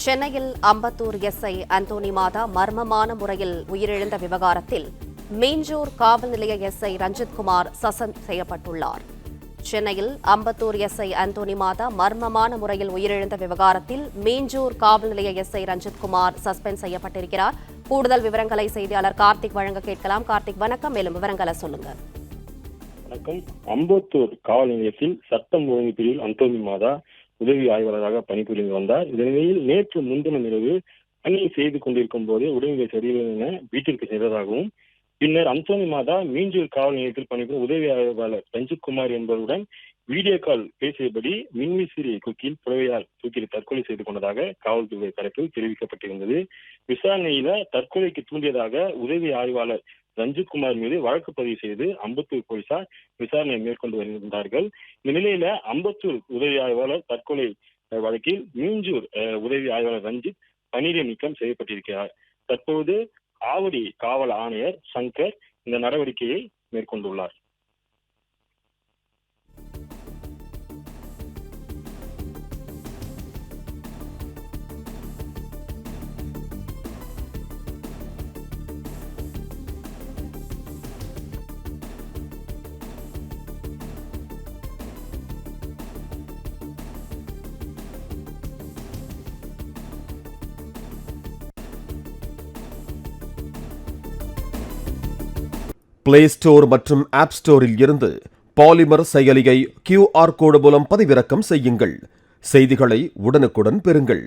சென்னையில் Ambattur SI Anthony மாதா மர்மமான முறையில் உயிரிழந்த விவகாரத்தில் மீஞ்சூர் காவல் நிலைய எஸ்ஐ ரஞ்சித்குமார் சஸ்பெண்ட் செய்யப்பட்டுள்ளார். சென்னையில் அம்பத்தூர் எஸ்ஐ அந்தோனி மாதா மர்மமான முறையில் உயிரிழந்த விவகாரத்தில் மீஞ்சூர் காவல் நிலைய எஸ்ஐ ரஞ்சித்குமார் சஸ்பெண்ட் செய்யப்பட்டிருக்கிறார். கூடுதல் விவரங்களை செய்தியாளர் கார்த்திக் வழங்க கேட்கலாம். கார்த்திக், வணக்கம். மேலும் விவரங்களை சொல்லுங்க. வணக்கம். அம்பத்தூர் காவல் நிலையத்தில் சட்டம் ஒழுங்கு பிரிவில் அந்தோனி மாதா உதவி ஆய்வாளராக பணிபுரிந்து வந்தார். இந்த நிலையில் நேற்று முன்தினம் இரவு பணியை செய்து கொண்டிருக்கும் போதே உடல்நிலை சரியில்லை என வீட்டிற்கு சென்றதாகவும், பின்னர் அந்தோனி மாதா மீஞ்சூர் காவல் நிலையத்தில் பணிபுரியும் உதவி ஆய்வாளர் ரஞ்சித்குமார் என்பவருடன் வீடியோ கால் பேசியபடி மின்விசிறி குக்கில் புடவையால் தூக்கி தற்கொலை செய்து கொண்டதாக காவல்துறை தரப்பில் தெரிவிக்கப்பட்டிருந்தது. விசாரணையில தற்கொலைக்கு தூண்டியதாக உதவி ஆய்வாளர் ரஞ்சித்குமார் மீது வழக்கு பதிவு செய்து அம்பத்தூர் போலீசார் விசாரணை மேற்கொண்டு வருகின்றார்கள். இந்த நிலையில அம்பத்தூர் உதவி ஆய்வாளர் தற்கொலை வழக்கில் மீஞ்சூர் உதவி ஆய்வாளர் ரஞ்சித் பணியிடை நீக்கம் செய்யப்பட்டிருக்கிறார். தற்போது ஆவடி காவல் ஆணையர் சங்கர் இந்த நடவடிக்கையை மேற்கொண்டுள்ளார். பிளே ஸ்டோர் மற்றும் ஆப் ஸ்டோரில் இருந்து பாலிமர் செயலியை QR கோடு மூலம் பதிவிறக்கம் செய்யுங்கள். செய்திகளை உடனுக்குடன் பெறுங்கள்.